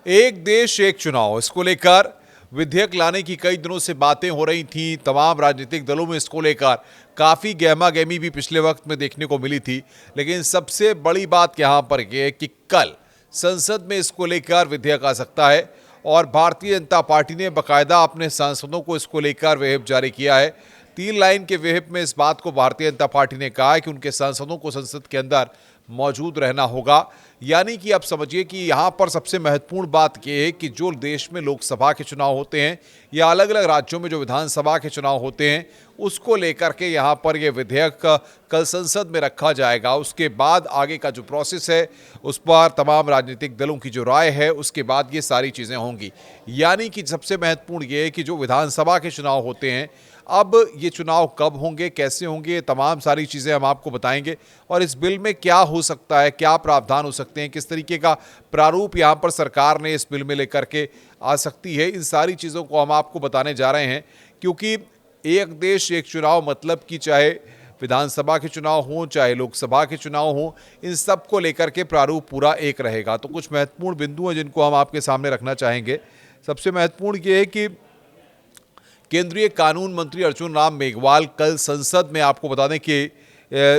एक देश एक चुनाव, इसको लेकर विधेयक लाने की कई दिनों से बातें हो रही थी। तमाम राजनीतिक दलों में इसको लेकर काफ़ी गहमा-गहमी भी पिछले वक्त में देखने को मिली थी। लेकिन सबसे बड़ी बात यहाँ पर यह है कि कल संसद में इसको लेकर विधेयक आ सकता है और भारतीय जनता पार्टी ने बाकायदा अपने सांसदों को इसको लेकर व्हिप जारी किया है। 3 लाइन के व्हिप में इस बात को भारतीय जनता पार्टी ने कहा है कि उनके सांसदों को संसद के अंदर मौजूद रहना होगा। यानी कि आप समझिए कि यहाँ पर सबसे महत्वपूर्ण बात यह है कि जो देश में लोकसभा के चुनाव होते हैं या अलग अलग राज्यों में जो विधानसभा के चुनाव होते हैं, उसको लेकर के यहाँ पर यह विधेयक कल संसद में रखा जाएगा। उसके बाद आगे का जो प्रोसेस है उस पर तमाम राजनीतिक दलों की जो राय है उसके बाद ये सारी चीज़ें होंगी। यानी कि सबसे महत्वपूर्ण ये है कि जो विधानसभा के चुनाव होते हैं, अब ये चुनाव कब होंगे, कैसे होंगे, तमाम सारी चीज़ें हम आपको बताएंगे और इस बिल में क्या हो सकता है, क्या प्रावधान हो सकते हैं, किस तरीके का प्रारूप यहाँ पर सरकार ने इस बिल में लेकर के आ सकती है। इन सारी चीज़ों को हम आपको बताने जा रहे हैं, क्योंकि एक देश एक चुनाव मतलब कि चाहे विधानसभा के चुनाव हों, चाहे लोकसभा के चुनाव हों, इन सब को लेकर के प्रारूप पूरा एक रहेगा। तो कुछ महत्वपूर्ण बिंदु हैं जिनको हम आपके सामने रखना चाहेंगे। सबसे महत्वपूर्ण ये है कि केंद्रीय कानून मंत्री अर्जुन राम मेघवाल कल संसद में, आपको बता दें कि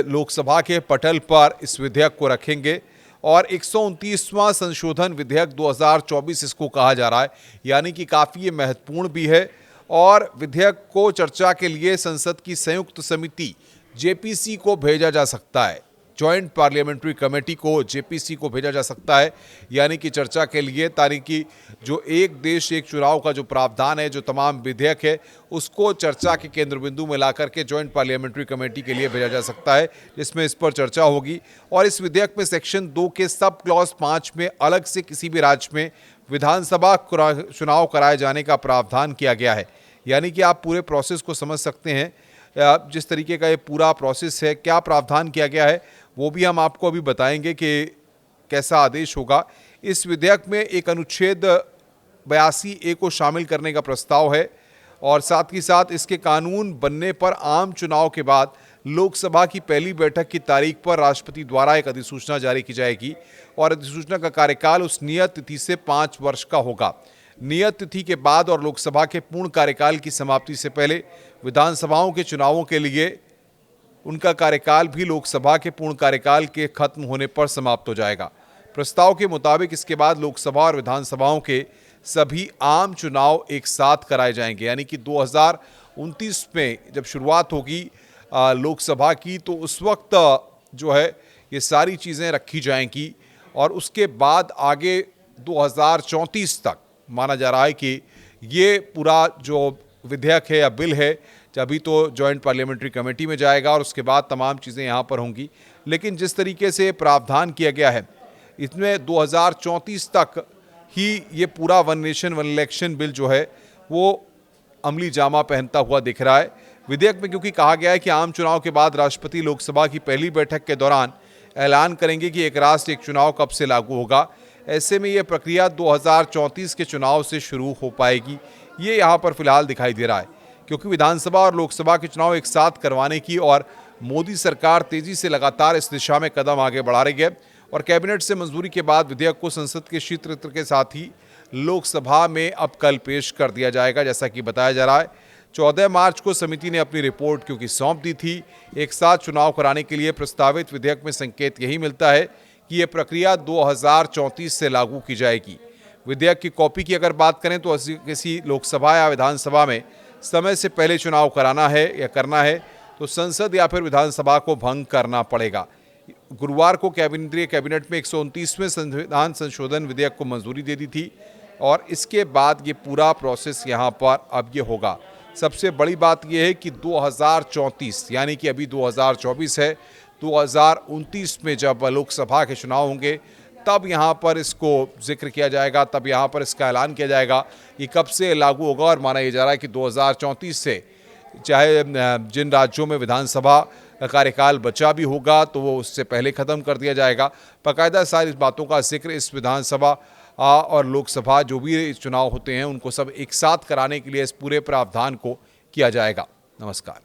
लोकसभा के पटल पर इस विधेयक को रखेंगे और 129वां संशोधन विधेयक 2024 इसको कहा जा रहा है। यानी कि काफ़ी ये महत्वपूर्ण भी है और विधेयक को चर्चा के लिए संसद की संयुक्त समिति जेपीसी को भेजा जा सकता है। जॉइंट पार्लियामेंट्री कमेटी को, जेपीसी को भेजा जा सकता है, यानी कि चर्चा के लिए, ताकि जो एक देश एक चुनाव का जो प्रावधान है, जो तमाम विधेयक है, उसको चर्चा के केंद्र बिंदु में ला करके जॉइंट पार्लियामेंट्री कमेटी के लिए भेजा जा सकता है, जिसमें इस पर चर्चा होगी। और इस विधेयक में सेक्शन 2 के सब क्लॉज 5 में अलग से किसी भी राज्य में विधानसभा चुनाव कराए जाने का प्रावधान किया गया है। यानी कि आप पूरे प्रोसेस को समझ सकते हैं, जिस तरीके का ये पूरा प्रोसेस है, क्या प्रावधान किया गया है, वो भी हम आपको अभी बताएंगे कि कैसा आदेश होगा। इस विधेयक में एक अनुच्छेद 82A को शामिल करने का प्रस्ताव है और साथ ही साथ इसके कानून बनने पर आम चुनाव के बाद लोकसभा की पहली बैठक की तारीख पर राष्ट्रपति द्वारा एक अधिसूचना जारी की जाएगी और अधिसूचना का कार्यकाल उस नियत तिथि से 5 वर्ष का होगा। नियत तिथि के बाद और लोकसभा के पूर्ण कार्यकाल की समाप्ति से पहले विधानसभाओं के चुनावों के लिए उनका कार्यकाल भी लोकसभा के पूर्ण कार्यकाल के खत्म होने पर समाप्त हो जाएगा। प्रस्ताव के मुताबिक इसके बाद लोकसभा और विधानसभाओं के सभी आम चुनाव एक साथ कराए जाएंगे। यानी कि 2029 में जब शुरुआत होगी लोकसभा की, तो उस वक्त जो है ये सारी चीज़ें रखी जाएंगी और उसके बाद आगे 2034 तक माना जा रहा है कि ये पूरा जो विधेयक है या बिल है, अभी तो जॉइंट पार्लियामेंट्री कमेटी में जाएगा और उसके बाद तमाम चीज़ें यहाँ पर होंगी। लेकिन जिस तरीके से प्रावधान किया गया है, इसमें 2034 तक ही ये पूरा one nation one election bill जो है वो अमली जामा पहनता हुआ दिख रहा है। विधेयक में क्योंकि कहा गया है कि आम चुनाव के बाद राष्ट्रपति लोकसभा की पहली बैठक के दौरान ऐलान करेंगे कि एक राष्ट्र एक चुनाव कब से लागू होगा। ऐसे में ये प्रक्रिया 2034 के चुनाव से शुरू हो पाएगी, ये यहाँ पर फिलहाल दिखाई दे रहा है। क्योंकि विधानसभा और लोकसभा के चुनाव एक साथ करवाने की और मोदी सरकार तेजी से लगातार इस दिशा में कदम आगे बढ़ा रही है और कैबिनेट से मंजूरी के बाद विधेयक को संसद के शीतसत्र के साथ ही लोकसभा में अब कल पेश कर दिया जाएगा। जैसा कि बताया जा रहा है 14 मार्च को समिति ने अपनी रिपोर्ट क्योंकि सौंप दी थी। एक साथ चुनाव कराने के लिए प्रस्तावित विधेयक में संकेत यही मिलता है कि यह प्रक्रिया 2034 से लागू की जाएगी। विधेयक की कॉपी की अगर बात करें तो किसी लोकसभा या विधानसभा में समय से पहले चुनाव कराना है या करना है तो संसद या फिर विधानसभा को भंग करना पड़ेगा। गुरुवार को केंद्रीय कैबिनेट में 129वें संविधान संशोधन विधेयक को मंजूरी दे दी थी और इसके बाद ये पूरा प्रोसेस यहाँ पर अब ये होगा। सबसे बड़ी बात ये है कि 2034 यानी कि अभी 2024 है, 2029 में जब लोकसभा के चुनाव होंगे तब यहाँ पर इसको जिक्र किया जाएगा, तब यहाँ पर इसका ऐलान किया जाएगा कि कब से लागू होगा। और माना जा रहा है कि 2034 से चाहे जिन राज्यों में विधानसभा कार्यकाल बचा भी होगा तो वो उससे पहले ख़त्म कर दिया जाएगा। बाकायदा सारी बातों का जिक्र इस विधानसभा और लोकसभा जो भी चुनाव होते हैं उनको सब एक साथ कराने के लिए इस पूरे प्रावधान को किया जाएगा। नमस्कार।